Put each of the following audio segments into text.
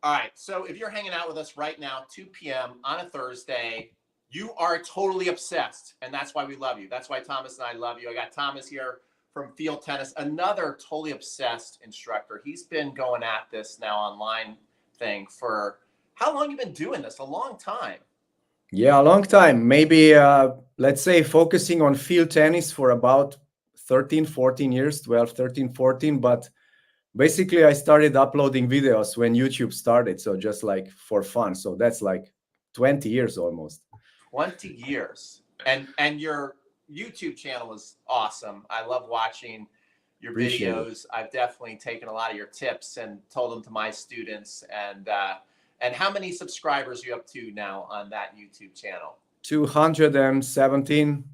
All right. So if you're hanging out with us right now, 2 p.m. on a Thursday, you are totally obsessed. And that's why we love you. That's why Thomas and I love you. I got Thomas here from Field Tennis, another totally obsessed instructor. He's been going at this now online thing for how long? You been doing this? A long time. Yeah, a long time. Maybe, let's say, focusing on field tennis for about 13, 14 years, 12, 13, 14. But basically, I started uploading videos when YouTube started. So just like for fun. So that's like 20 years almost. 20 years. And your YouTube channel is awesome. I love watching your Appreciate it. videos. I've definitely taken a lot of your tips and told them to my students. And how many subscribers are you up to now on that YouTube channel? 217,000,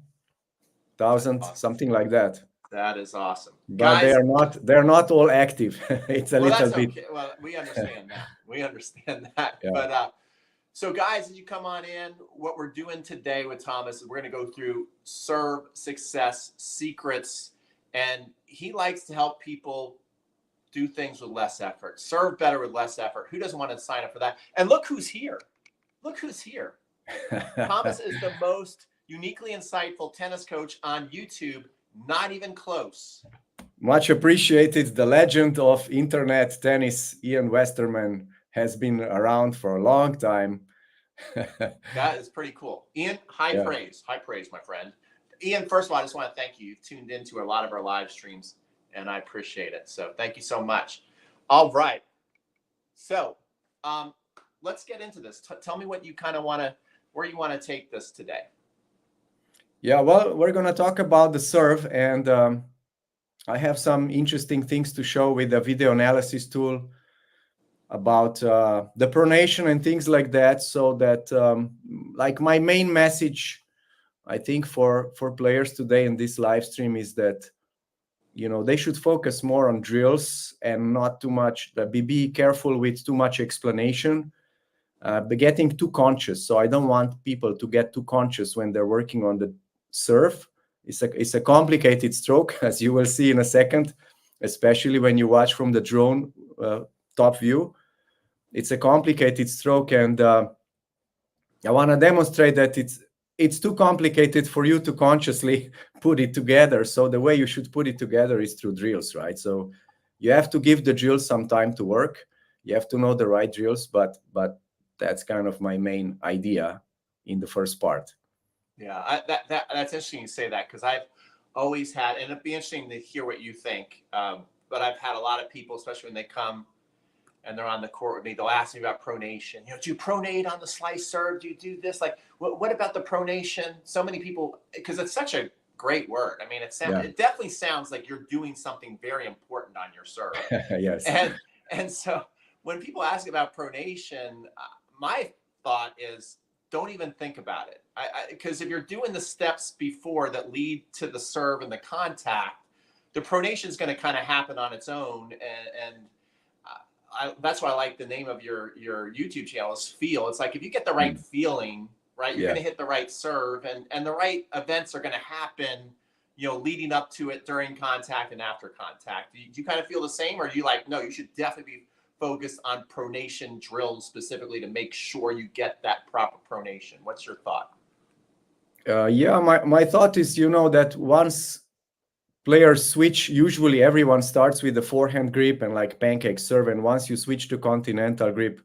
Awesome. something like that. That is awesome. But Guys, they're not all active. It's a well, little that's bit. okay. Well, we understand that. We understand that. Yeah. But so, guys, as you come on in, what we're doing today with Thomas is we're going to go through serve success secrets. And he likes to help people do things with less effort, serve better with less effort. Who doesn't want to sign up for that? And look who's here. Look who's here. Thomas is the most uniquely insightful tennis coach on YouTube. Not even close. Much appreciated. The legend of internet tennis, Ian Westerman, has been around for a long time. That is pretty cool. Ian, high Yeah. praise, my friend. Ian, first of all, I just want to thank you. You've tuned into a lot of our live streams, and I appreciate it. So thank you so much. All right. So let's get into this. Tell me what you kind of want to, where you want to take this today. Yeah, well, we're going to talk about the serve, and I have some interesting things to show with the video analysis tool about the pronation and things like that. So that, like, my main message, I think, for players today in this live stream is that, you know, they should focus more on drills and not too much. Be careful with too much explanation, but getting too conscious. So I don't want people to get too conscious when they're working on the serve. It's a complicated stroke, as you will see in a second, especially when you watch from the drone top view. It's a complicated stroke, and I want to demonstrate that it's too complicated for you to consciously put it together. So the way you should put it together is through drills, right? So you have to give the drills some time to work. You have to know the right drills, but that's kind of my main idea in the first part. Yeah, that's interesting you say that because I've always had, and it'd be interesting to hear what you think. But I've had a lot of people, especially when they come and they're on the court with me, they'll ask me about pronation. You know, do you pronate on the slice serve? Do you do this? Like, what about the pronation? So many people, because it's such a great word. I mean, it definitely sounds like you're doing something very important on your serve. Yes. And so when people ask about pronation, my thought is don't even think about it. Because if you're doing the steps before that lead to the serve and the contact, the pronation is going to kind of happen on its own. And that's why I like the name of your YouTube channel is Feel. It's like if you get the right feeling, right, you're going to hit the right serve, and the right events are going to happen, you know, leading up to it, during contact and after contact. Do you kind of feel the same, or do you like, no, you should definitely be focused on pronation drills specifically to make sure you get that proper pronation? What's your thought? Yeah, my thought is, you know, that once players switch, usually everyone starts with the forehand grip and like pancake serve, and once you switch to continental grip,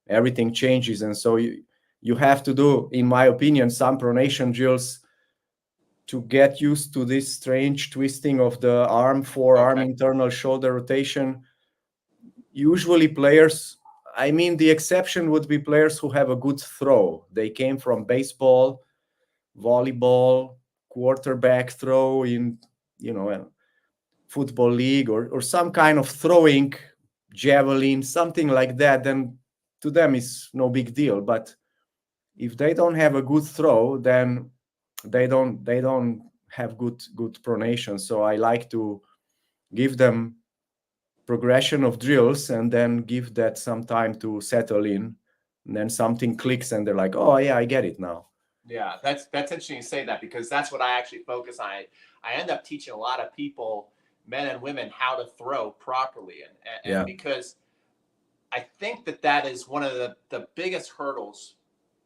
everything changes. And so you have to do, in my opinion, some pronation drills to get used to this strange twisting of the arm, forearm, internal shoulder rotation. Usually players, I mean, the exception would be players who have a good throw. They came from baseball, volleyball, quarterback throw in, you know, a football league, or some kind of throwing, javelin, something like that. Then to them is no big deal. But if they don't have a good throw, then they don't have good pronation. So I like to give them progression of drills and then give that some time to settle in, and then something clicks and they're like, oh yeah, I get it now. Yeah, that's interesting you say that, because that's what I actually focus on. I end up teaching a lot of people, men and women, how to throw properly, and because I think that is one of the biggest hurdles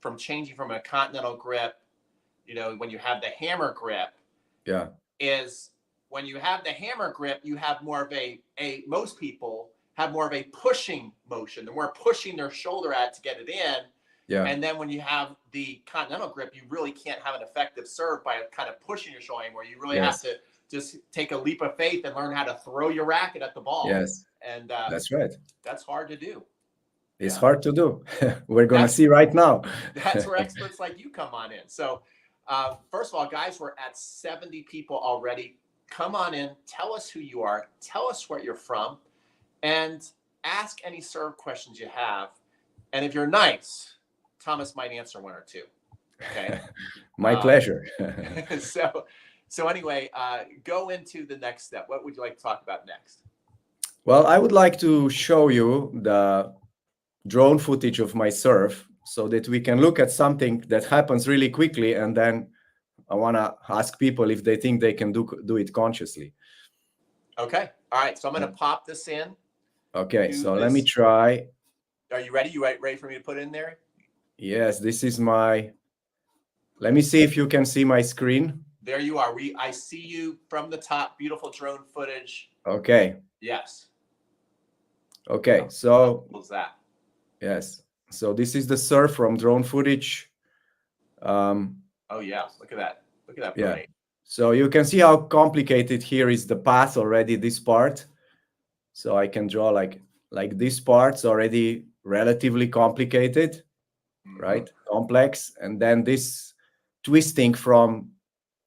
from changing from a continental grip, when you have the hammer grip, Yeah. is when you have the hammer grip, you have more of most people have more of a pushing motion. They're more pushing their shoulder out to get it in. Yeah. And then when you have the continental grip, you really can't have an effective serve by kind of pushing your shoulder anymore. You really have to just take a leap of faith and learn how to throw your racket at the ball. Yes. And that's right. That's hard to do. It's hard to do. We're going to That's- see right now. That's where experts like you come on in. So first of all, guys, we're at 70 people already. Come on in. Tell us who you are. Tell us where you're from. And ask any serve questions you have. And if you're nice, Tomaz might answer one or two. Okay. My pleasure. So anyway, go into the next step. What would you like to talk about next? Well, I would like to show you the drone footage of my serve so that we can look at something that happens really quickly, and then I want to ask people if they think they can do it consciously. Okay. All right. So I'm going to pop this in. Okay. So let me try. Are you ready? You ready for me to put it in there? Yes. This is my. Let me see if you can see my screen. There you are. I see you from the top. Beautiful drone footage. Okay. Yes. Okay. So. What was that? Yes. So this is the serve from drone footage. Oh yeah. Look at that. Look at that. Yeah. So you can see how complicated here is the path already, this part. So I can draw like this part's already relatively complicated, right? Complex. And then this twisting from,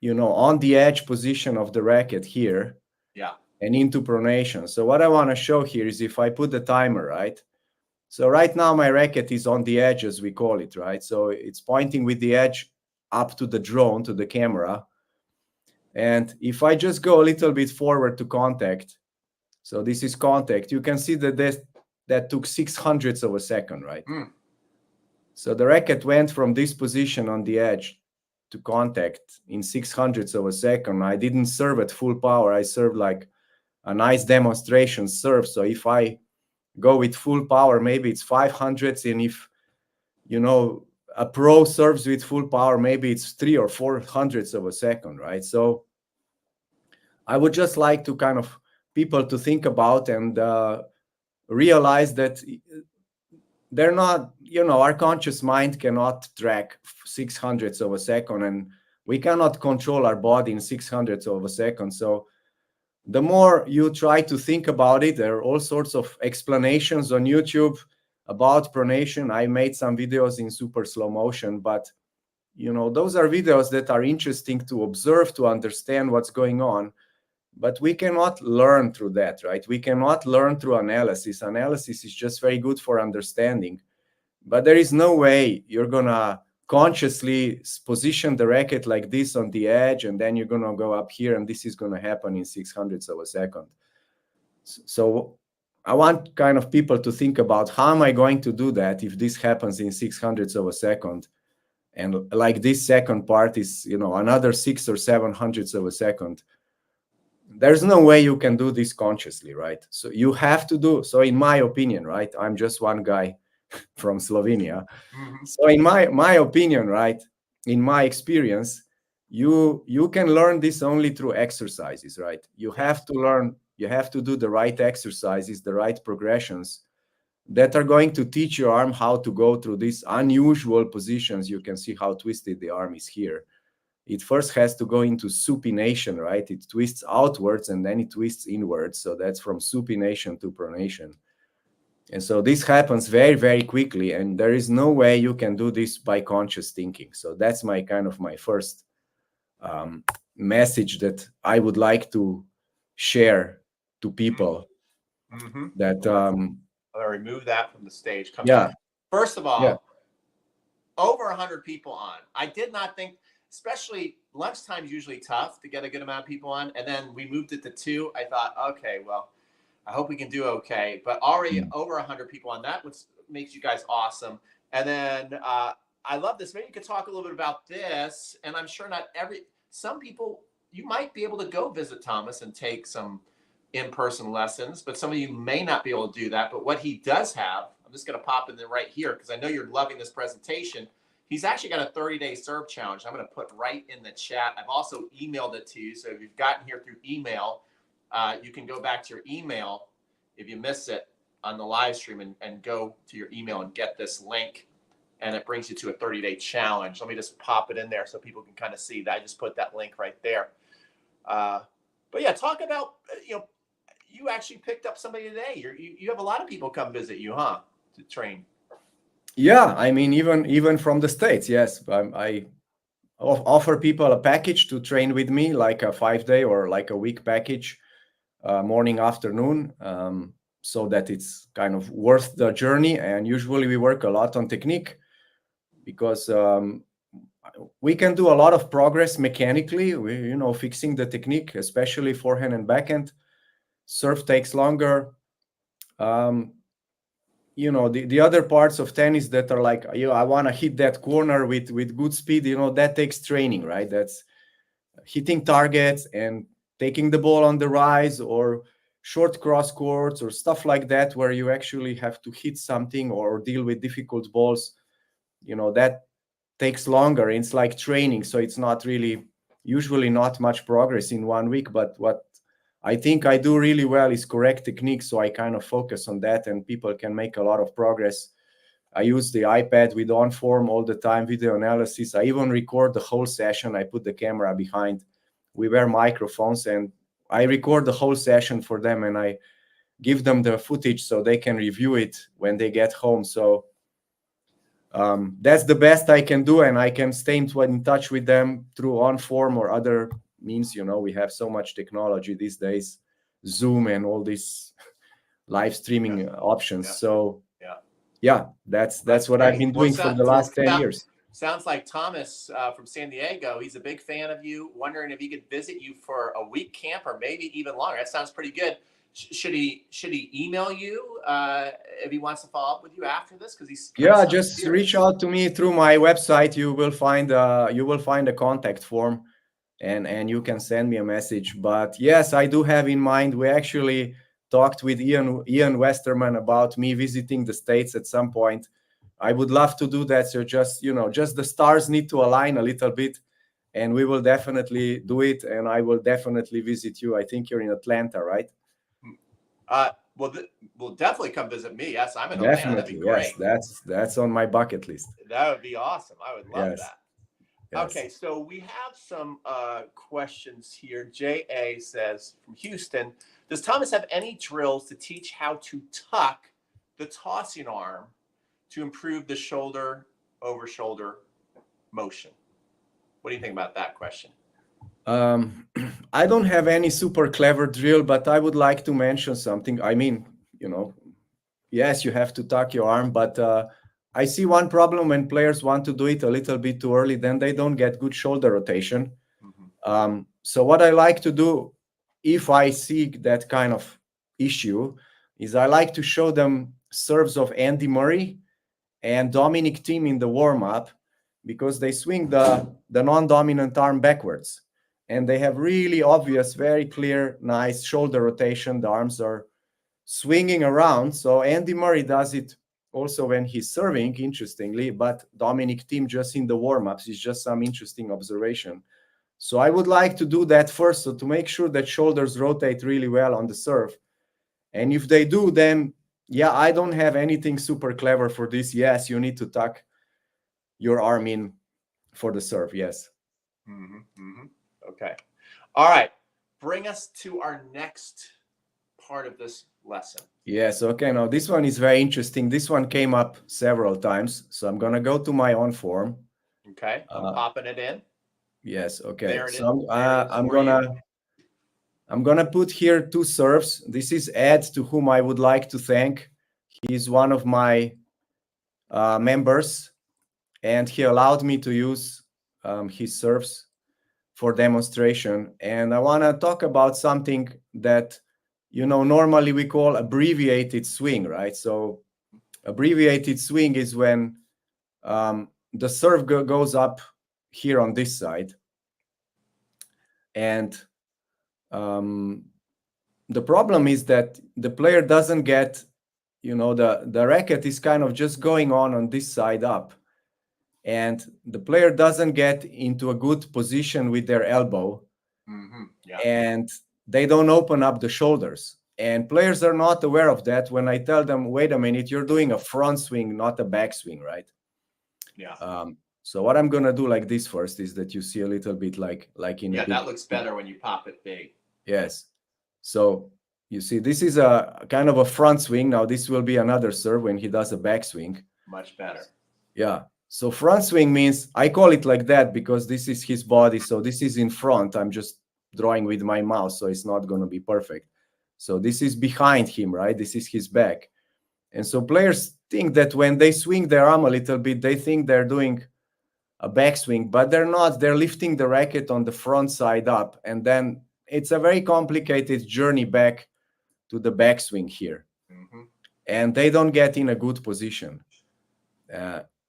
on the edge position of the racket here. Yeah. And into pronation. So what I want to show here is if I put the timer, right? So right now my racket is on the edge, as we call it, right? So it's pointing with the edge up to the drone, to the camera. And if I just go a little bit forward to contact, so this is contact, you can see that that took 600ths of a second, right? So the racket went from this position on the edge to contact in 600ths of a second. I didn't serve at full power. I served like a nice demonstration serve. So if I go with full power, maybe it's 500ths. And if, a pro serves with full power, maybe it's 300 or 400ths of a second, right? So I would just like to kind of people to think about and realize that they're not, our conscious mind cannot track 600ths of a second, and we cannot control our body in 600ths of a second. So the more you try to think about it, there are all sorts of explanations on YouTube about pronation. I made some videos in super slow motion, but those are videos that are interesting to observe, to understand what's going on. But we cannot learn through that, right? We cannot learn through analysis. Analysis is just very good for understanding. But there is no way you're going to consciously position the racket like this on the edge, and then you're going to go up here, and this is going to happen in 600ths of a second. So I want kind of people to think about, how am I going to do that if this happens in 600ths of a second? And like this second part is, another 600 or 700ths of a second. There's no way you can do this consciously, right? So you have to do, so in my opinion, right, I'm just one guy from Slovenia. So in my opinion, right, in my experience, you can learn this only through exercises, right? You have to learn, you have to do the right exercises, the right progressions that are going to teach your arm how to go through these unusual positions. You can see how twisted the arm is here. It first has to go into supination, right? It twists outwards and then it twists inwards. So that's from supination to pronation. And so this happens very, very quickly. And there is no way you can do this by conscious thinking. So that's my first message that I would like to share to people. That I'll remove that from the stage. Come yeah. back. First of all, over 100 people on. I did not think, especially lunchtime is usually tough to get a good amount of people on. And then we moved it to 2. I thought, okay, well, I hope we can do okay. But already over 100 people on that, which makes you guys awesome. And then I love this. Maybe you could talk a little bit about this. And I'm sure some people, you might be able to go visit Tomaz and take some in-person lessons, but some of you may not be able to do that. But what he does have I'm just going to pop in there right here because I know you're loving this presentation. He's actually got a 30-day serve challenge. I'm going to put right in the chat. I've also emailed it to you. So if you've gotten here through email, you can go back to your email if you miss it on the live stream and go to your email and get this link. And it brings you to a 30-day challenge. Let me just pop it in there so people can kind of see that. I just put that link right there. But yeah, talk about, you actually picked up somebody today. You have a lot of people come visit you, huh, to train? Yeah, I mean, even from the States, yes. I offer people a package to train with me, like a 5-day or like a week package, morning, afternoon, so that it's kind of worth the journey. And usually we work a lot on technique because we can do a lot of progress mechanically, fixing the technique, especially forehand and backhand. Serve takes longer. The other parts of tennis that are like, I want to hit that corner with good speed, that takes training, right? That's hitting targets and taking the ball on the rise or short cross courts or stuff like that, where you actually have to hit something or deal with difficult balls. That takes longer. It's like training. So it's not really, usually not much progress in 1 week, but what I think I do really well is correct technique. So I kind of focus on that and people can make a lot of progress. I use the iPad with on-form all the time, video analysis. I even record the whole session. I put the camera behind. We wear microphones and I record the whole session for them and I give them the footage so they can review it when they get home. So that's the best I can do, and I can stay in touch with them through on-form or other means. We have so much technology these days, Zoom and all these live streaming options. Yeah. So yeah, that's what great. I've been doing for the last 10 years. Sounds like Thomas from San Diego. He's a big fan of you, wondering if he could visit you for a week camp or maybe even longer. That sounds pretty good. Should he email you if he wants to follow up with you after this? Because he's just serious. Reach out to me through my website. You will find a contact form, and you can send me a message. But yes, I do have in mind. We actually talked with Ian Westerman about me visiting the States at some point. I would love to do that. So just the stars need to align a little bit, and we will definitely do it. And I will definitely visit you. I think you're in Atlanta, right? We'll definitely come visit me. Yes, I'm in Atlanta. That'd be great. Yes, that's on my bucket list. That would be awesome. I would love that. Yes. Okay, so we have some questions here. J.A. says from Houston, does Thomas have any drills to teach how to tuck the tossing arm to improve the shoulder over shoulder motion? What do you think about that question? I don't have any super clever drill, but I would like to mention something. I mean, yes, you have to tuck your arm, but I see one problem when players want to do it a little bit too early, then they don't get good shoulder rotation. Mm-hmm. So what I like to do, if I see that kind of issue, is I like to show them serves of Andy Murray and Dominic Thiem in the warm-up, because they swing the non-dominant arm backwards. And they have really obvious, very clear, nice shoulder rotation. The arms are swinging around. So Andy Murray does it also when he's serving, interestingly, but Dominic Thiem just in the warm-ups is just some interesting observation. So I would like to do that first, so to make sure that shoulders rotate really well on the serve. And if they do, then, I don't have anything super clever for this. Yes, you need to tuck your arm in for the serve, yes. Mm-hmm, mm-hmm. Okay. All right. Bring us to our next part of this lesson. Yes. Okay. Now this one is very interesting. This one came up several times. So I'm going to go to my on form. Okay. I'm popping it in. Yes. Okay. So I'm going to put here 2 serves. This is Ed, to whom I would like to thank. He's one of my members, and he allowed me to use his serves for demonstration. And I want to talk about something that, normally we call abbreviated swing, right? So abbreviated swing is when the serve goes up here on this side. And the problem is that the player doesn't get you know, the racket is kind of just going on this side up, and the player doesn't get into a good position with their elbow, Yeah. and they don't open up the shoulders. And players are not aware of that when I tell them, wait a minute, you're doing a front swing, not a backswing, right? Yeah. So what I'm gonna do like this first is that you see a little bit like in a big. That looks better when you pop it big. Yes. So you see, this is a kind of a front swing. Now this will be another serve when he does a backswing. Much better. Yeah. So front swing means, I call it like that because this is his body. So this is in front. I'm just drawing with my mouse, so it's not going to be perfect. So this is behind him, right? This is his back. And so players think that when they swing their arm a little bit, they think they're doing a backswing, but they're not. They're lifting the racket on the front side up. And then it's a very complicated journey back to the backswing here. And they don't get in a good position.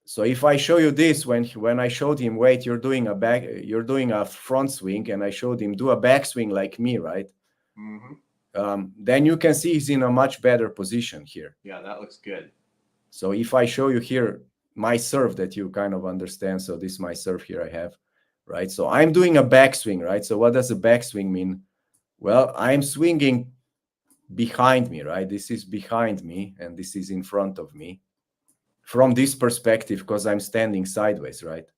So if I show you this, when I showed him, wait, you're doing a front swing, and I showed him do a backswing like me, right? Then you can see he's in a much better position here. Yeah, that looks good. So if I show you here my serve that you kind of understand, so this is my serve here I have, right? So I'm doing a backswing, right? So what does a backswing mean? Well, I'm swinging behind me, right? This is behind me, and this is in front of me from this perspective, because I'm standing sideways, right?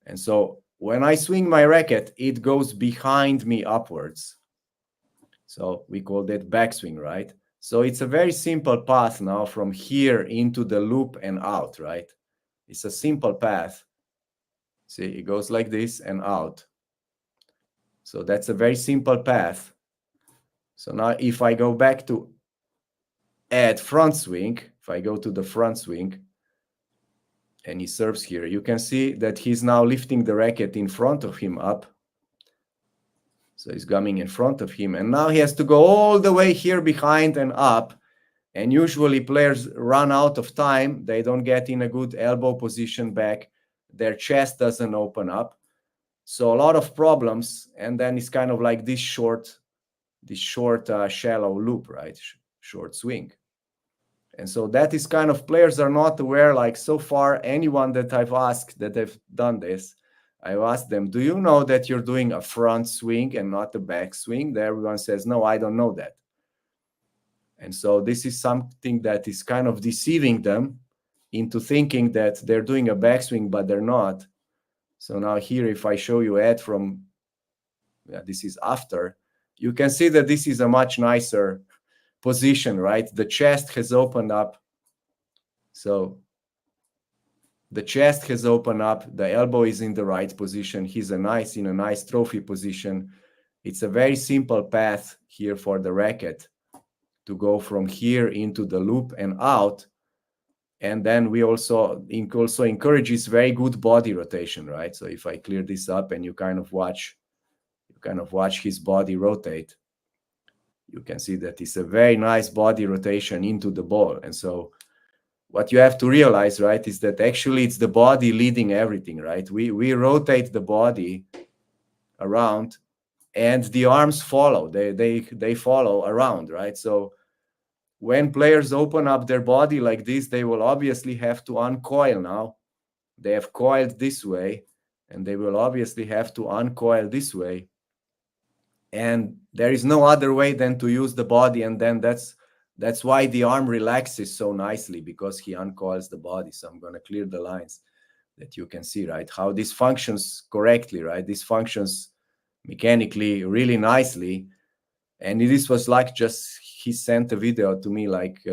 And so when I swing my racket, it goes behind me upwards. So we call that backswing, right? So it's a very simple path now from here into the loop and out, right? It's a simple path. See, it goes like this and out. So that's a very simple path. So now if I go back to add front swing, if I go to the front swing and he serves here, you can see that he's now lifting the racket in front of him up. So he's coming in front of him, and now he has to go all the way here behind and up. And usually players run out of time. They don't get in a good elbow position back. Their chest doesn't open up. So a lot of problems. And then it's kind of like this short, shallow loop, right? Short swing. And so that is kind of, players are not aware. Like so far, anyone that I've asked that have done this, I've asked them, do you know that you're doing a front swing and not a back swing? Everyone says, no, I don't know that. And so this is something that is kind of deceiving them into thinking that they're doing a backswing, but they're not. So now here, if I show you Ed from, this is after, you can see that this is a much nicer position, right? The chest has opened up. So the chest has opened up. The elbow is in the right position. He's in a nice trophy position. It's a very simple path here for the racket to go from here into the loop and out. And then we also encourages very good body rotation, right? So if I clear this up and you kind of watch his body rotate, you can see that it's a very nice body rotation into the ball. And so what you have to realize, right, is that actually it's the body leading everything, right? We rotate the body around and the arms follow. They follow around, right? So when players open up their body like this, they will obviously have to uncoil now. They have coiled this way, and they will obviously have to uncoil this way. And there is no other way than to use the body. And then that's why the arm relaxes so nicely, because he uncoils the body. So I'm going to clear the lines that you can see, right, how this functions correctly, right? This functions mechanically really nicely. And this was like just, he sent a video to me, like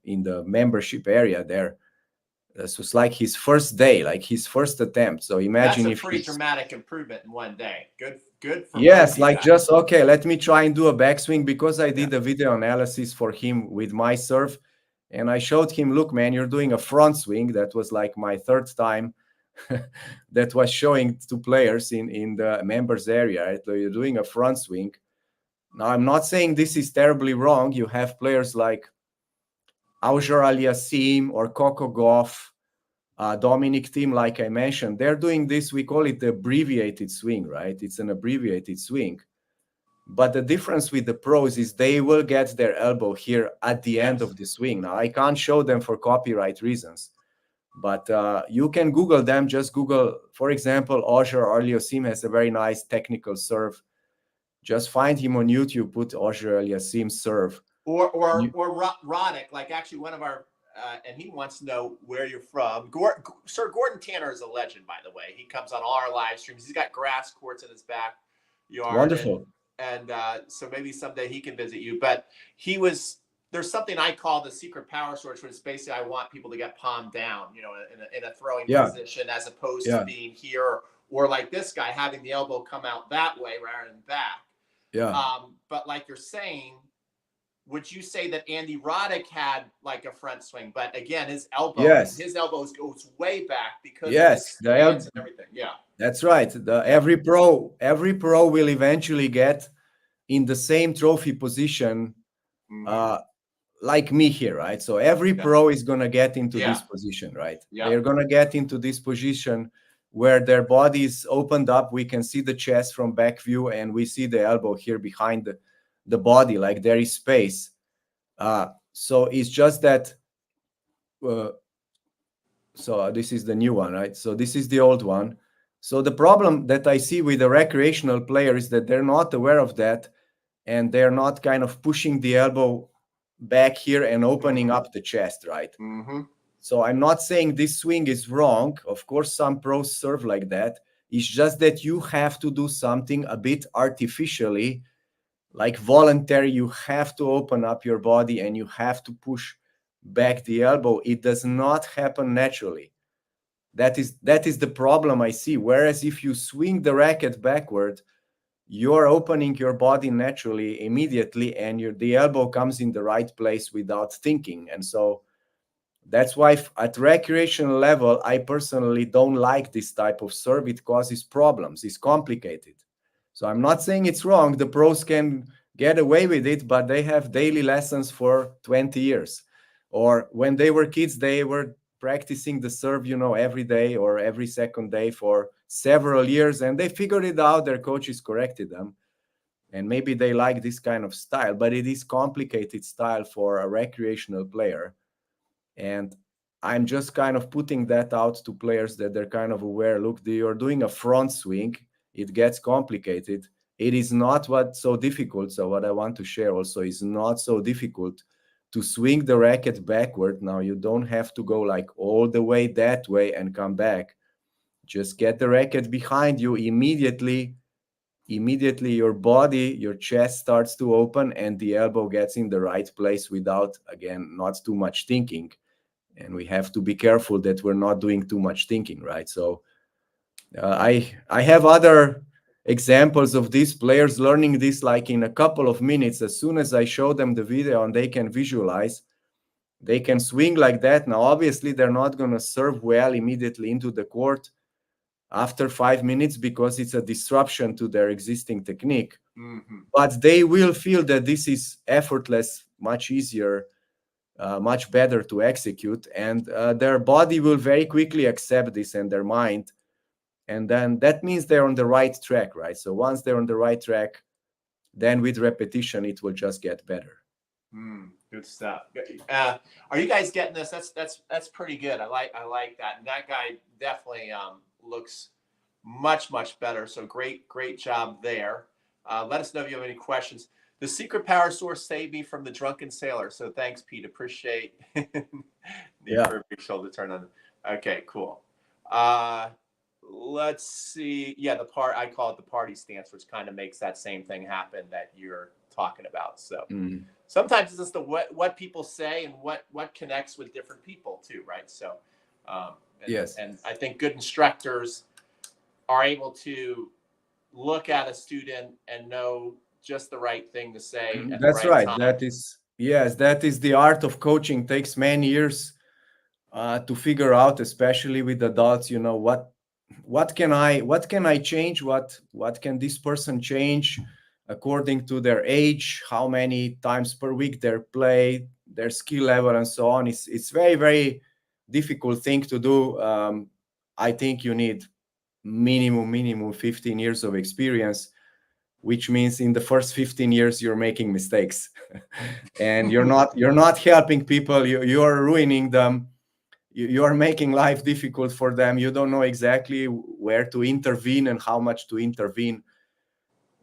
in the membership area there. This was like his first day, like his first attempt. So imagine that's a pretty dramatic improvement in one day. Good for yes, like that. Just, okay, let me try and do a backswing, because I did a video analysis for him with my serve. And I showed him, look, man, you're doing a front swing. That was like my third time that was showing to players in the members area, right? So you're doing a front swing. Now, I'm not saying this is terribly wrong. You have players like Auger Aliassime or Coco Gauff, Dominic Thiem, like I mentioned. They're doing this, we call it the abbreviated swing, right? It's an abbreviated swing. But the difference with the pros is they will get their elbow here at the end Yes. of the swing. Now, I can't show them for copyright reasons, but you can Google them. Just Google, for example, Auger Aliassime has a very nice technical serve. Just find him on YouTube, put Auger Aliassime serve. Or You, Roddick, like actually one of our, and he wants to know where you're from. Sir Gordon Tanner is a legend, by the way. He comes on all our live streams. He's got grass courts in his backyard, wonderful. and so maybe someday he can visit you. But he was there's something I call the secret power source, which is basically I want people to get palm down, in a throwing Yeah, position as opposed to yeah, being here or like this guy having the elbow come out that way rather than back. yeah. But like you're saying, would you say that Andy Roddick had like a front swing? But again, his Yes, elbows goes way back because of his yes. stance and everything. Yeah. That's right. Every pro will eventually get in the same trophy position, Mm-hmm. like me here, right? So every Yeah. pro is gonna get into Yeah. this position, right? Yeah. They're gonna get into this position where their body is opened up. We can see the chest from back view, and we see the elbow here behind the body, like there is space. So it's just that. So this is the new one, right? So this is the old one. So the problem that I see with the recreational player is that they're not aware of that, and they're not kind of pushing the elbow back here and opening Mm-hmm. up the chest, right? Mm-hmm. So I'm not saying this swing is wrong. Of course, some pros serve like that. It's just that you have to do something a bit artificially, like voluntary. You have to open up your body and you have to push back the elbow. It does not happen naturally. That is the problem I see. Whereas if you swing the racket backward, you're opening your body naturally immediately, and the elbow comes in the right place without thinking. And so that's why at recreational level, I personally don't like this type of serve. It causes problems. It's complicated. So I'm not saying it's wrong. The pros can get away with it, but they have daily lessons for 20 years. Or when they were kids, they were practicing the serve, every day or every second day for several years, and they figured it out. Their coaches corrected them. And maybe they like this kind of style, but it is complicated style for a recreational player. And I'm just kind of putting that out to players that they're kind of aware. Look, you're doing a front swing. It gets complicated. It is not so difficult. So what I want to share also is not so difficult to swing the racket backward. Now you don't have to go like all the way that way and come back. Just get the racket behind you immediately. Immediately your body, your chest starts to open and the elbow gets in the right place without, again, not too much thinking. And we have to be careful that we're not doing too much thinking, right? So I have other examples of these players learning this like in a couple of minutes. As soon as I show them the video and they can visualize, they can swing like that. Now obviously they're not going to serve well immediately into the court after 5 minutes because it's a disruption to their existing technique. Mm-hmm. But they will feel that this is effortless, much easier, much better to execute, and their body will very quickly accept this, and their mind, and then that means they're on the right track, right? So once they're on the right track, then with repetition it will just get better. Good stuff. Are you guys getting this? That's pretty good. I like that. And that guy definitely looks much better. So great job there. Let us know if you have any questions. The secret power source saved me from the drunken sailor. So thanks, Pete. Appreciate. Need for a big shoulder turn on. Okay, cool. Let's see. Yeah, I call it the party stance, which kind of makes that same thing happen that you're talking about. So sometimes it's just what people say and what connects with different people too, right? So yes, and I think good instructors are able to look at a student and know just the right thing to say at that's the right right time. That is the art of coaching. Takes many years to figure out, especially with adults, what can I change, what can this person change according to their age, how many times per week they play, their skill level, and so on. It's very difficult thing to do. I think you need minimum 15 years of experience which means in the first 15 years you're making mistakes, and you're not helping people. You are ruining them. You are making life difficult for them. You don't know exactly where to intervene and how much to intervene,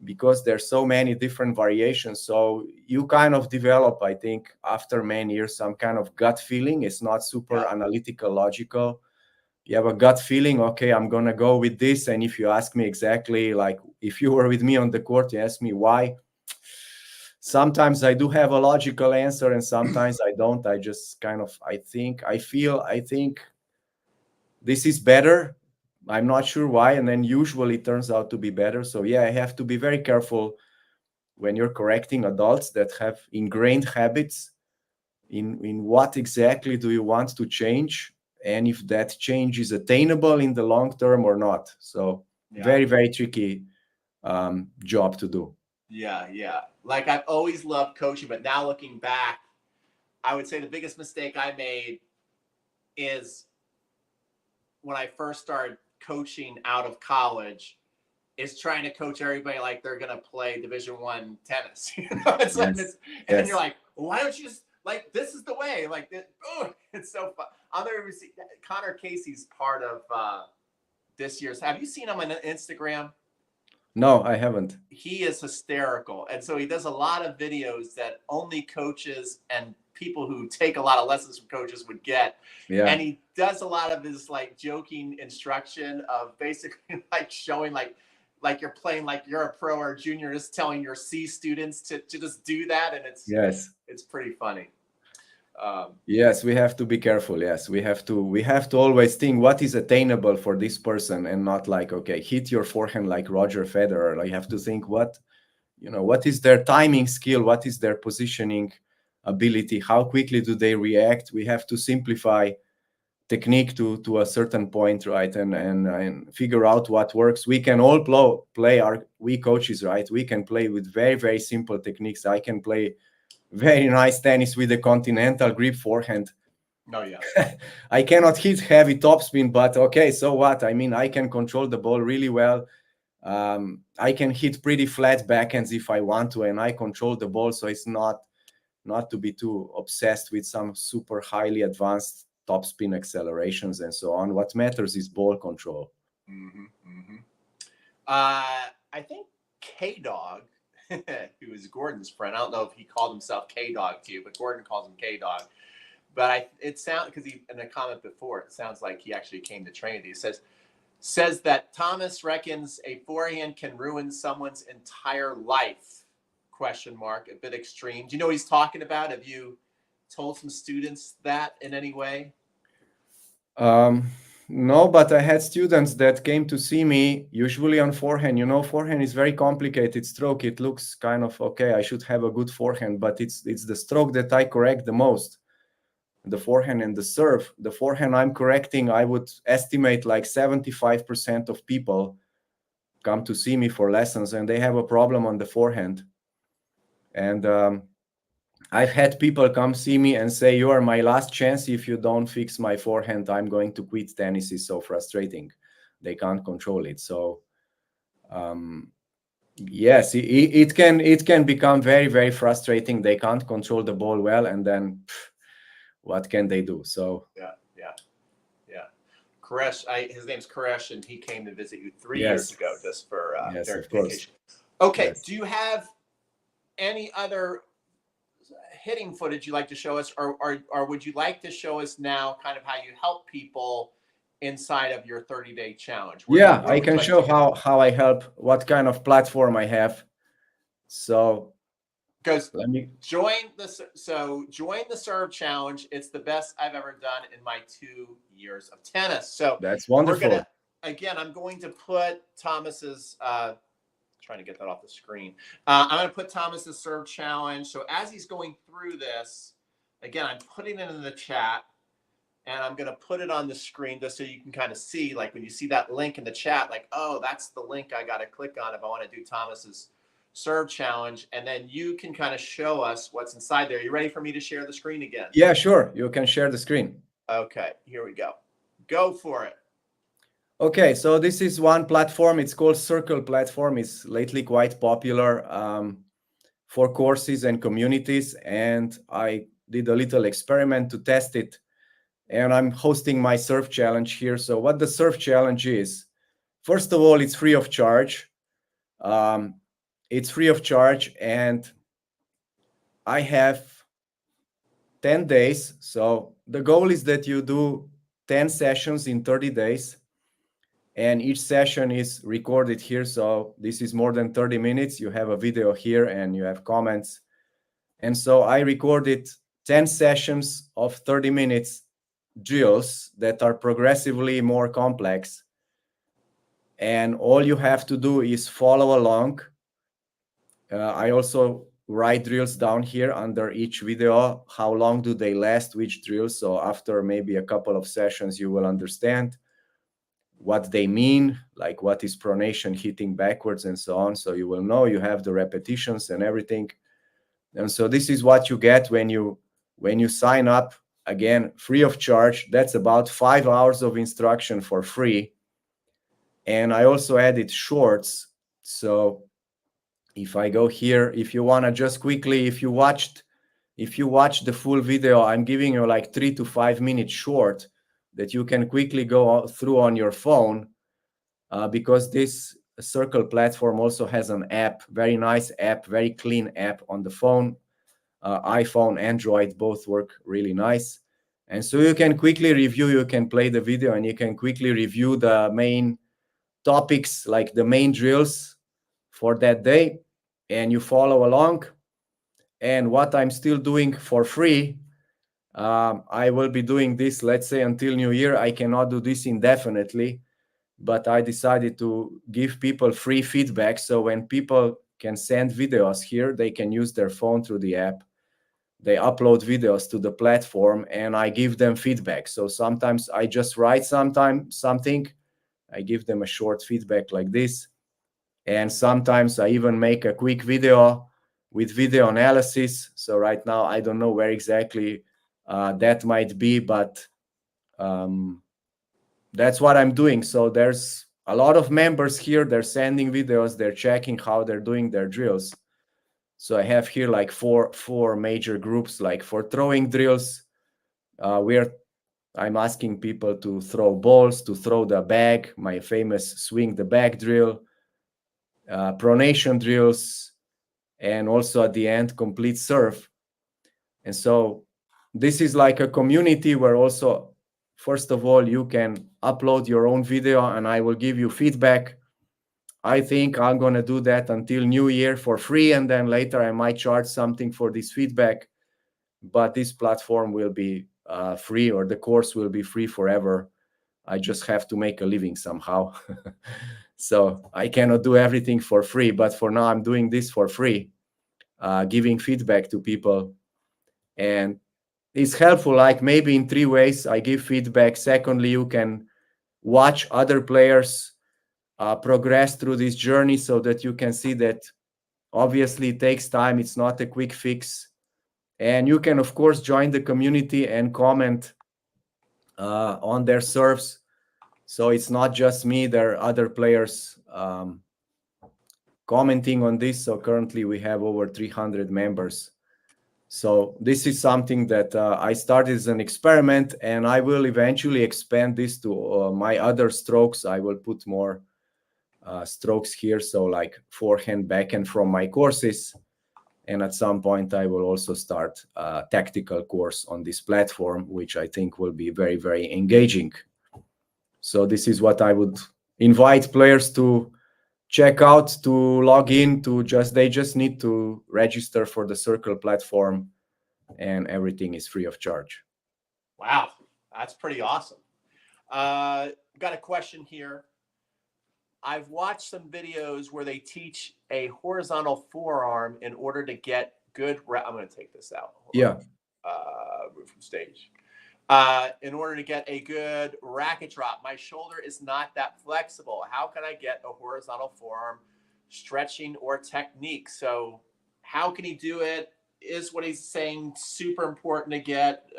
because there's so many different variations. So you kind of develop, I think, after many years, some kind of gut feeling. It's not super analytical, logical. You have a gut feeling, okay, I'm going to go with this. And if you ask me exactly, like if you were with me on the court, you ask me why, sometimes I do have a logical answer and sometimes I don't. I just kind of, I think this is better. I'm not sure why. And then usually it turns out to be better. So yeah, I have to be very careful when you're correcting adults that have ingrained habits in what exactly do you want to change, and if that change is attainable in the long term or not. So very, very tricky job to do. Yeah. Like I've always loved coaching, but now looking back, I would say the biggest mistake I made is when I first started coaching out of college, is trying to coach everybody like they're gonna play Division I tennis. You know, it's like this, and you're like, well, why don't you just like this is the way? Like, it's so fun. I'll never see Connor Casey's part of this year's. Have you seen him on Instagram? No, I haven't. He is hysterical, and so he does a lot of videos that only coaches and people who take a lot of lessons from coaches would get. And he does a lot of his like joking instruction of basically like showing like you're playing like you're a pro or a junior, just telling your C students to just do that, and it's pretty funny. Yes, we have to be careful. Yes, we have to always think what is attainable for this person, and not like, okay, hit your forehand like Roger Federer. Like, you have to think what is their timing skill, what is their positioning ability, how quickly do they react. We have to simplify technique to a certain point, right? And figure out what works. We can all play we coaches, right? We can play with very, very simple techniques. I can play very nice tennis with a continental grip forehand. Oh yeah. I cannot hit heavy topspin, but okay, so what? I mean, I can control the ball really well. I can hit pretty flat backhands if I want to, and I control the ball. So it's not to be too obsessed with some super highly advanced topspin accelerations and so on. What matters is ball control. I think K-Dog, who is Gordon's friend, I don't know if he called himself K-Dog to you, but Gordon calls him K-Dog. But it sounds, because he in a comment before, it sounds like he actually came to train with you. Says that Tomaz reckons a forehand can ruin someone's entire life. ? A bit extreme. Do you know what he's talking about? Have you told some students that in any way? No, but I had students that came to see me, usually on forehand. Forehand is very complicated stroke. It looks kind of, okay, I should have a good forehand, but it's the stroke that I correct the most. The forehand and the serve. The forehand I'm correcting, I would estimate like 75% of people come to see me for lessons and they have a problem on the forehand. And I've had people come see me and say, you are my last chance. If you don't fix my forehand, I'm going to quit tennis. It's so frustrating. They can't control it. So yes, it can become very, very frustrating. They can't control the ball well, and then what can they do? So yeah. Koresh, his name's Koresh, and he came to visit you 3 years ago just for verification. Okay, yes. Do you have any other hitting footage you'd like to show us, or would you like to show us now kind of how you help people inside of your 30-day challenge? Where I can show how I help, what kind of platform I have. So because join the serve challenge. It's the best I've ever done in my 2 years of tennis. So that's wonderful. I'm going to put Tomaz's trying to get that off the screen. I'm going to put Tomaz's serve challenge. So as he's going through this, again, I'm putting it in the chat, and I'm going to put it on the screen just so you can kind of see, like when you see that link in the chat, like, oh, that's the link I got to click on if I want to do Tomaz's serve challenge. And then you can kind of show us what's inside there. You ready for me to share the screen again? Yeah, sure. You can share the screen. Okay, here we go. Go for it. Okay, so this is one platform. It's called Circle Platform. It's lately quite popular for courses and communities. And I did a little experiment to test it. And I'm hosting my surf challenge here. So what the surf challenge is, first of all, it's free of charge. It's free of charge, and I have 10 days. So the goal is that you do 10 sessions in 30 days. And each session is recorded here. So this is more than 30 minutes. You have a video here and you have comments. And so I recorded 10 sessions of 30 minutes drills that are progressively more complex. And all you have to do is follow along. I also write drills down here under each video. How long do they last, which drills? So after maybe a couple of sessions, you will understand what they mean, like what is pronation, hitting backwards, and so on. So you will know, you have the repetitions and everything. And so this is what you get when you sign up, again, free of charge. That's about 5 hours of instruction for free. And I also added shorts. So if I go here, if you want to just quickly, if you watch the full video, I'm giving you like 3 to 5 minute short that you can quickly go through on your phone, because this Circle platform also has an app, very nice app, very clean app on the phone. iPhone, Android, both work really nice. And so you can quickly review, you can play the video and you can quickly review the main topics, like the main drills for that day, and you follow along. And what I'm still doing for free, I will be doing this, let's say, until New Year. I cannot do this indefinitely, but I decided to give people free feedback. So when people can send videos here, they can use their phone through the app. They upload videos to the platform and I give them feedback. So sometimes I just write something, I give them a short feedback like this. And sometimes I even make a quick video with video analysis. So right now, I don't know where exactly that might be, but that's what I'm doing. So there's a lot of members here. They're sending videos. They're checking how they're doing their drills. So I have here like four major groups. Like for throwing drills, I'm asking people to throw balls, to throw the bag, my famous swing the bag drill, pronation drills, and also at the end, complete serve. And so this is like a community where also, first of all, you can upload your own video and I will give you feedback. I think I'm going to do that until New Year for free. And then later I might charge something for this feedback. But this platform will be free, or the course will be free forever. I just have to make a living somehow. So I cannot do everything for free. But for now, I'm doing this for free, giving feedback to people. And it's helpful, like maybe in 3 ways. I give feedback. Secondly, you can watch other players progress through this journey so that you can see that obviously it takes time. It's not a quick fix. And you can, of course, join the community and comment on their serves. So it's not just me. There are other players commenting on this. So currently we have over 300 members. So this is something that I started as an experiment, and I will eventually expand this to my other strokes. I will put more strokes here, so like forehand, backhand from my courses. And at some point, I will also start a tactical course on this platform, which I think will be very, very engaging. So this is what I would invite players to check out, to log in, they just need to register for the Circle platform, and everything is free of charge. Wow, that's pretty awesome. Got a question here. I've watched some videos where they teach a horizontal forearm in order to get good. I'm going to take this out. Yeah. Move from stage. In order to get a good racket drop, my shoulder is not that flexible. How can I get a horizontal forearm stretching or technique? So how can he do it? Is what he's saying super important to get?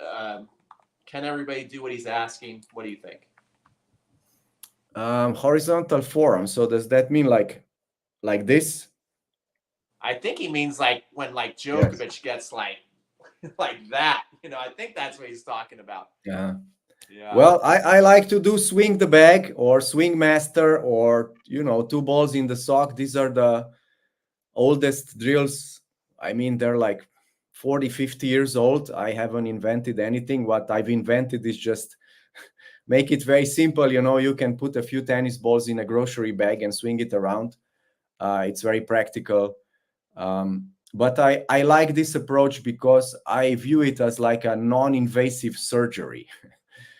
Can everybody do what he's asking? What do you think? Horizontal forearm. So does that mean like this? I think he means like when like Yes. Djokovic gets like like that. I think that's what he's talking about. Yeah. Yeah. Well, I like to do swing the bag or swing master or, two balls in the sock. These are the oldest drills. I mean, they're like 40, 50 years old. I haven't invented anything. What I've invented is just make it very simple. You can put a few tennis balls in a grocery bag and swing it around. It's very practical. But I like this approach because I view it as like a non-invasive surgery,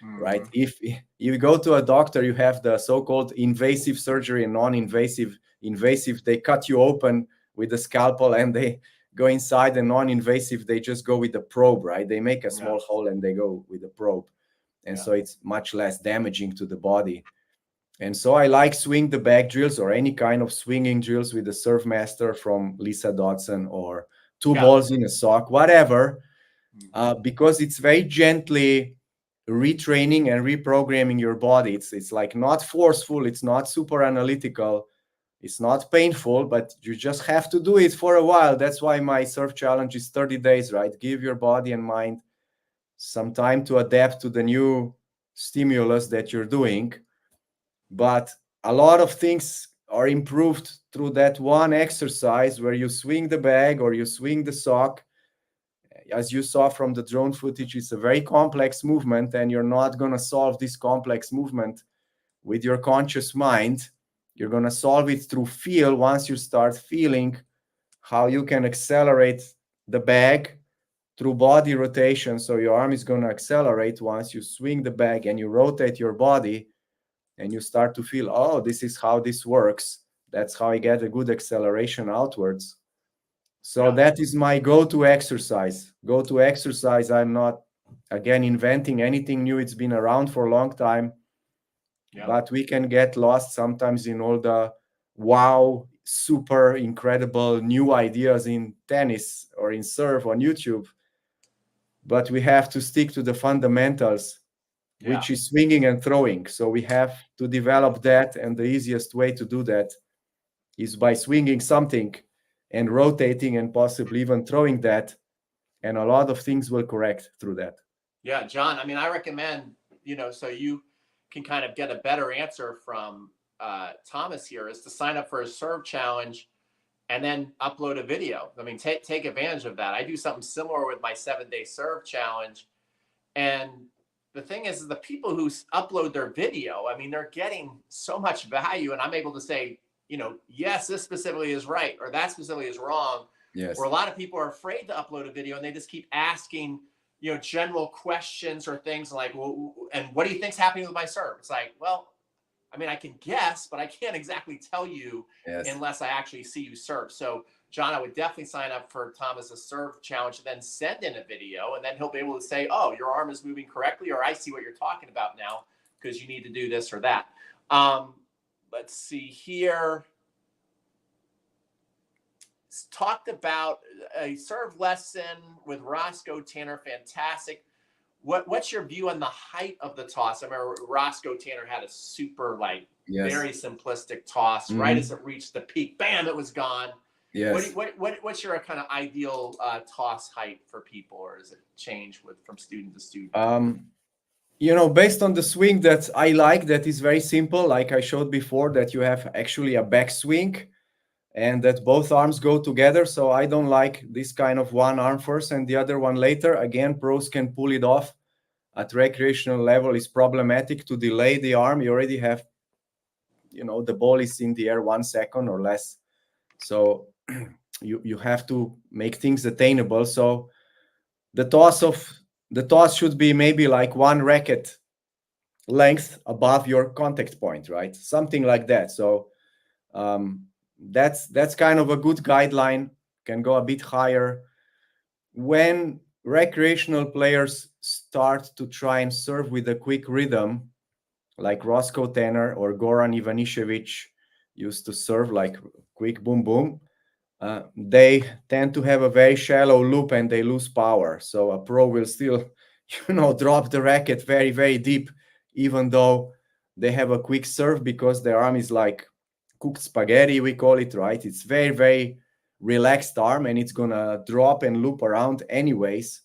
right? Mm-hmm. If you go to a doctor, you have the so-called invasive surgery and non-invasive. Invasive, they cut you open with a scalpel and they go inside. And non-invasive, they just go with the probe, right? They make a small hole and they go with the probe. And so it's much less damaging to the body. And so I like swing the bag drills or any kind of swinging drills with the Serve Master from Lisa Dodson or two balls in a sock, whatever, because it's very gently retraining and reprogramming your body. It's like not forceful, it's not super analytical, it's not painful, but you just have to do it for a while. That's why my Serve challenge is 30 days, right? Give your body and mind some time to adapt to the new stimulus that you're doing. But a lot of things are improved through that one exercise where you swing the bag or you swing the sock. As you saw from the drone footage, it's a very complex movement, and you're not going to solve this complex movement with your conscious mind. You're going to solve it through feel. Once you start feeling how you can accelerate the bag through body rotation, so your arm is going to accelerate once you swing the bag and you rotate your body, and you start to feel, oh, this is how this works. That's how I get a good acceleration outwards. So that is my go-to exercise. Go-to exercise. I'm not, again, inventing anything new. It's been around for a long time. But we can get lost sometimes in all the wow, super incredible new ideas in tennis or in serve on YouTube. But we have to stick to the fundamentals, which is swinging and throwing. So we have to develop that. And the easiest way to do that is by swinging something and rotating and possibly even throwing that. And a lot of things will correct through that. Yeah, John, I mean, I recommend, so you can kind of get a better answer from Tomaz here, is to sign up for a Serve challenge and then upload a video. I mean, take advantage of that. I do something similar with my 7-day Serve challenge. And the thing is the people who upload their video, I mean, they're getting so much value, and I'm able to say, yes, this specifically is right, or that specifically is wrong. Yes. Or a lot of people are afraid to upload a video, and they just keep asking, general questions or things like, well, and what do you think's happening with my serve? It's like, well, I mean, I can guess, but I can't exactly tell you unless I actually see you serve. So, John, I would definitely sign up for Tomaz's Serve challenge and then send in a video, and then he'll be able to say, oh, your arm is moving correctly, or I see what you're talking about now because you need to do this or that. Let's see here. Talked about a serve lesson with Roscoe Tanner. Fantastic. What's your view on the height of the toss? I remember Roscoe Tanner had a super very simplistic toss. Right as it reached the peak, bam, it was gone. Yes. What's your kind of ideal toss height for people, or does it change from student to student? Based on the swing that I like, that is very simple. Like I showed before, that you have actually a backswing and that both arms go together. So I don't like this kind of one arm first and the other one later. Again, pros can pull it off. At recreational level, it's problematic to delay the arm. You already have, the ball is in the air 1 second or less. So you have to make things attainable. So the toss should be maybe like one racket length above your contact point, right? Something like that. So that's kind of a good guideline. Can go a bit higher. When recreational players start to try and serve with a quick rhythm, like Roscoe Tanner or Goran Ivanišević used to serve, like quick boom boom, they tend to have a very shallow loop and they lose power. So a pro will still, drop the racket very, very deep, even though they have a quick serve because their arm is like cooked spaghetti, we call it, right? It's very, very relaxed arm, and it's gonna drop and loop around anyways.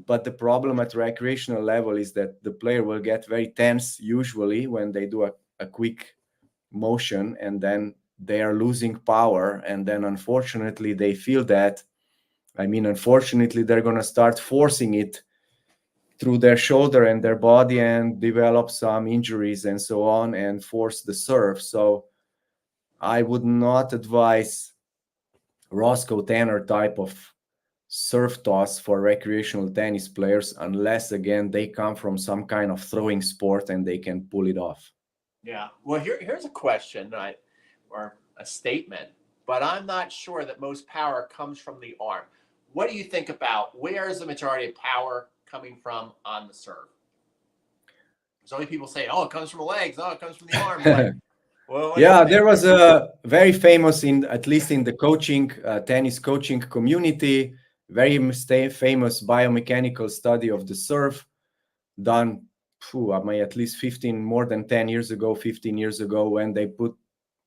But the problem at recreational level is that the player will get very tense usually when they do a quick motion, and then they are losing power, and then unfortunately they feel that. I mean, unfortunately, they're going to start forcing it through their shoulder and their body and develop some injuries and so on, and force the serve. So I would not advise Roscoe Tanner type of serve toss for recreational tennis players unless, again, they come from some kind of throwing sport and they can pull it off. Yeah. Well, here's a question, or a statement, but I'm not sure that most power comes from the arm. What do you think about where is the majority of power coming from on the serve? There's only people say, "Oh, it comes from the legs. Oh, it comes from the arms." Like, well, yeah, there was a very famous, at least in the coaching, tennis coaching community, very famous biomechanical study of the serve done at least more than 10 years ago, 15 years ago, when they put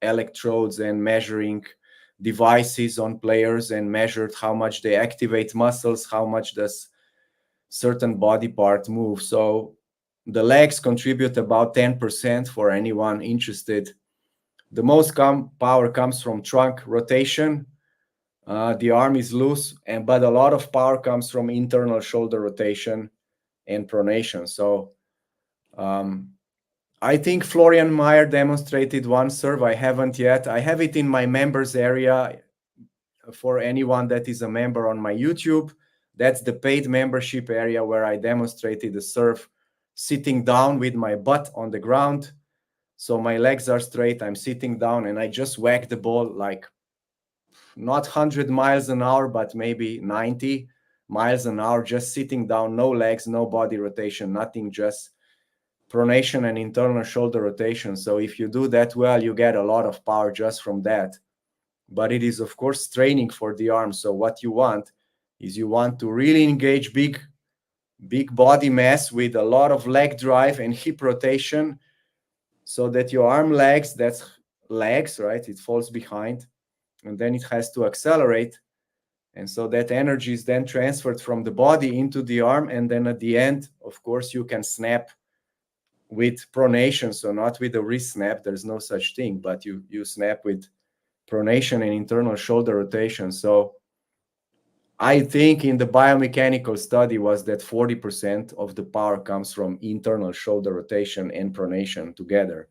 electrodes and measuring devices on players and measured how much they activate muscles, how much does certain body part move. So the legs contribute about 10% for anyone interested. The most power comes from trunk rotation. The arm is loose, but a lot of power comes from internal shoulder rotation and pronation. So I think Florian Mayer demonstrated one serve. I haven't yet. I have it in my members area for anyone that is a member on my YouTube. That's the paid membership area where I demonstrated the serve sitting down with my butt on the ground. So my legs are straight. I'm sitting down and I just whack the ball like not 100 miles an hour, but maybe 90 miles an hour, just sitting down, no legs, no body rotation, nothing, just pronation and internal shoulder rotation. So if you do that well, you get a lot of power just from that. But it is, of course, training for the arm. So what you want is you want to really engage big body mass with a lot of leg drive and hip rotation, so that your arm legs, that's legs, right? It falls behind, and then it has to accelerate. And so that energy is then transferred from the body into the arm. And then at the end, of course, you can snap with pronation. So not with a wrist snap, there's no such thing, but you snap with pronation and internal shoulder rotation. So I think in the biomechanical study was that 40% of the power comes from internal shoulder rotation and pronation together.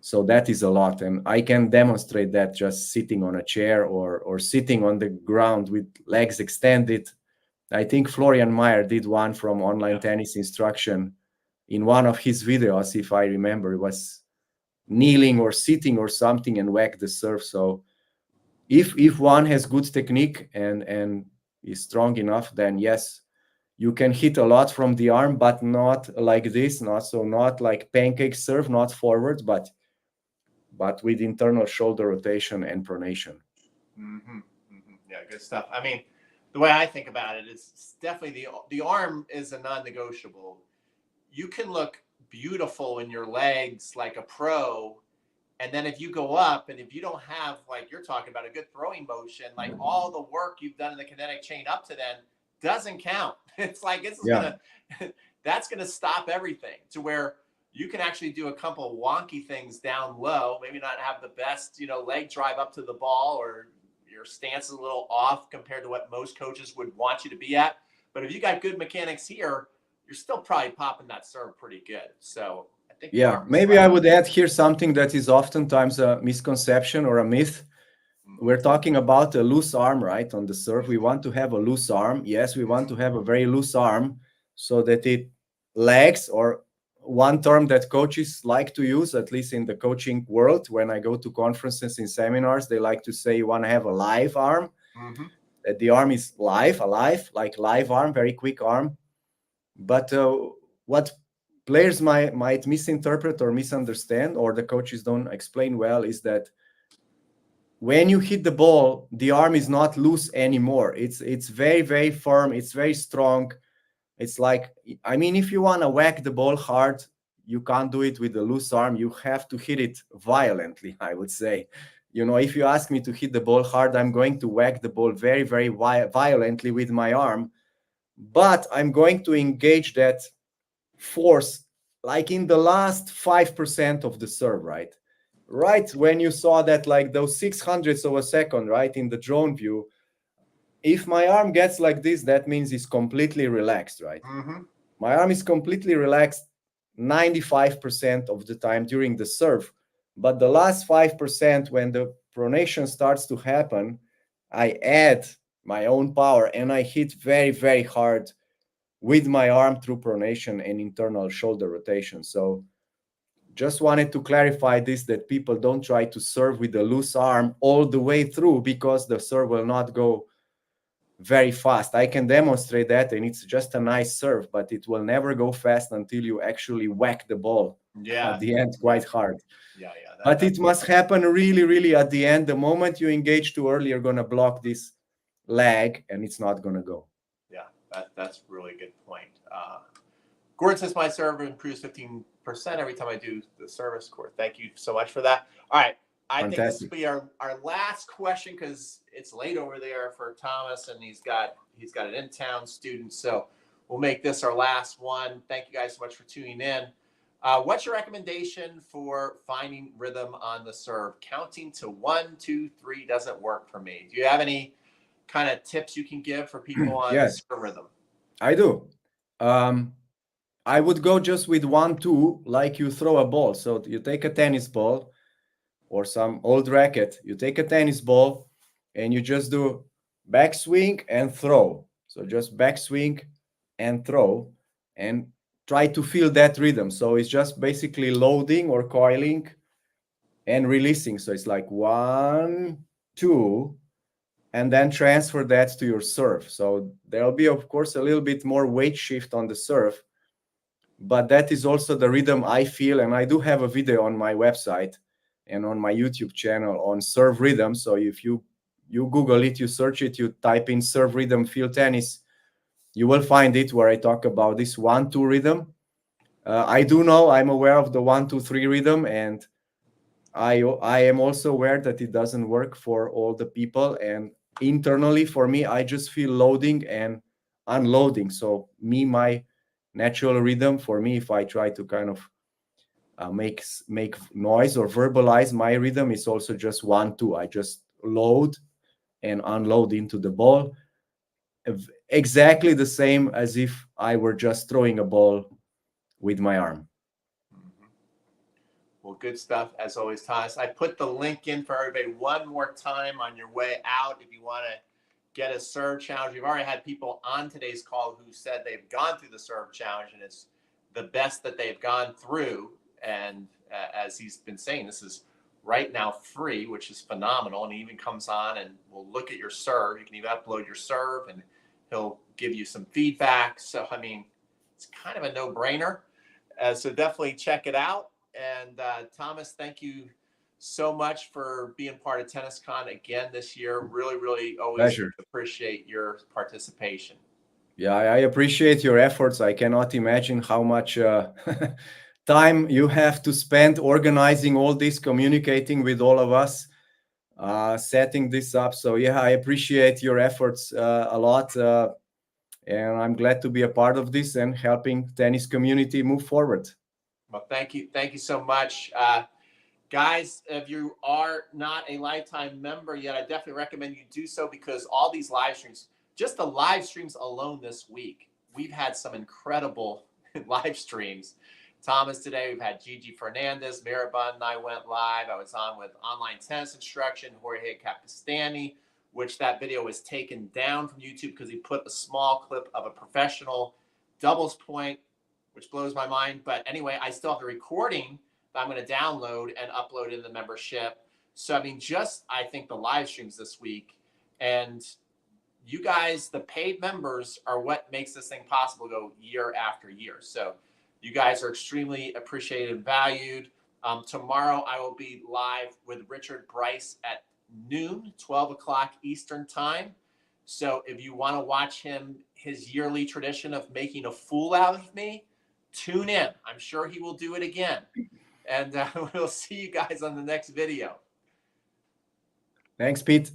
So that is a lot. And I can demonstrate that just sitting on a chair or sitting on the ground with legs extended. I think Florian Mayer did one from online tennis instruction in one of his videos, if I remember. It was kneeling or sitting or something and whack the serve. So if one has good technique and is strong enough, then yes, you can hit a lot from the arm, but not like this, not like pancake serve, not forward, but with internal shoulder rotation and pronation. Mm-hmm. Mm-hmm. Yeah, good stuff. I mean, the way I think about it is definitely the arm is a non-negotiable. You can look beautiful in your legs like a pro, and then if you go up and if you don't have, like you're talking about, a good throwing motion, like all the work you've done in the kinetic chain up to then doesn't count. It's like that's gonna stop everything, to where you can actually do a couple of wonky things down low, maybe not have the best, leg drive up to the ball, or your stance is a little off compared to what most coaches would want you to be at. But if you got good mechanics here, you're still probably popping that serve pretty good. So I think maybe I would add here something that is oftentimes a misconception or a myth. We're talking about a loose arm, right? On the serve, we want to have a loose arm. Yes, we want to have a very loose arm so that it lags, or one term that coaches like to use, at least in the coaching world, when I go to conferences and seminars, they like to say you want to have a live arm, that the arm is alive, like live arm, very quick arm. But what players might misinterpret or misunderstand, or the coaches don't explain well, is that when you hit the ball, the arm is not loose anymore. It's very, very firm. It's very strong. It's like, I mean, if you want to whack the ball hard, you can't do it with a loose arm. You have to hit it violently, I would say. You know, if you ask me to hit the ball hard, I'm going to whack the ball very, very violently with my arm, but I'm going to engage that force like in the last 5% of the serve, right? Right when you saw that, like those 600ths of a second, right, in the drone view, if my arm gets like this, that means it's completely relaxed, right? Mm-hmm. My arm is completely relaxed 95% of the time during the serve. But the last 5%, when the pronation starts to happen, I add my own power and I hit very, very hard with my arm through pronation and internal shoulder rotation. So just wanted to clarify this, that people don't try to serve with a loose arm all the way through, because the serve will not go very fast. I can demonstrate that, and it's just a nice serve, but it will never go fast until you actually whack the ball at the end quite hard. Yeah. But it must happen really, really at the end. The moment you engage too early, you're going to block this lag, and it's not going to go. Yeah, that's really good point. Gordon says my serve improves 15% every time I do the service course. Thank you so much for that. All right. I think this will be our last question, because it's late over there for Thomas, and he's got an in-town student. So we'll make this our last one. Thank you guys so much for tuning in. What's your recommendation for finding rhythm on the serve? Counting to 1, 2, 3 doesn't work for me. Do you have any kind of tips you can give for people on Yes, serve rhythm? I do. I would go just with 1, 2, like you throw a ball. So you take a tennis ball or some old racket, you take a tennis ball and you just do backswing and throw. So just backswing and throw, and try to feel that rhythm. So it's just basically loading or coiling and releasing. So it's like 1, 2, and then transfer that to your serve. So there'll be, of course, a little bit more weight shift on the serve, but that is also the rhythm I feel. And I do have a video on my website and on my YouTube channel on serve rhythm. So if you Google it, you search it, you type in serve rhythm field tennis, you will find it, where I talk about this 1, 2 rhythm. I do know, I'm aware of the 1, 2, 3 rhythm, and I am also aware that it doesn't work for all the people. And internally for me, I just feel loading and unloading. So my natural rhythm for me, if I try to kind of make noise or verbalize my rhythm, is also just 1, 2. I just load and unload into the ball, exactly the same as if I were just throwing a ball with my arm. Well, good stuff as always, Thomas. I put the link in for everybody one more time on your way out if you want to get a serve challenge. We've already had people on today's call who said they've gone through the serve challenge, and it's the best that they've gone through. And as he's been saying, this is right now free, which is phenomenal. And he even comes on and will look at your serve. You can even upload your serve, and he'll give you some feedback. So, I mean, it's kind of a no-brainer. So definitely check it out. And Thomas, thank you so much for being part of TennisCon again this year. Really, really always appreciate your participation. Yeah, I appreciate your efforts. I cannot imagine how much time you have to spend organizing all this, communicating with all of us, setting this up. So yeah, I appreciate your efforts a lot. And I'm glad to be a part of this and helping tennis community move forward. Well, thank you. Thank you so much. Guys, if you are not a lifetime member yet, I definitely recommend you do so, because all these live streams, just the live streams alone this week, we've had some incredible live streams. Thomas, today we've had Gigi Fernandez, Mariband and I went live. I was on with online tennis instruction, Jorge Capistani, which that video was taken down from YouTube because he put a small clip of a professional doubles point, which blows my mind. But anyway, I still have the recording that I'm going to download and upload in the membership. So, I mean, I think the live streams this week, and you guys, the paid members, are what makes this thing possible to go year after year. So you guys are extremely appreciated and valued. Tomorrow I will be live with Richard Bryce at noon, 12 o'clock Eastern time. So if you want to watch his yearly tradition of making a fool out of me, tune in. I'm sure he will do it again. And we'll see you guys on the next video. Thanks, Pete.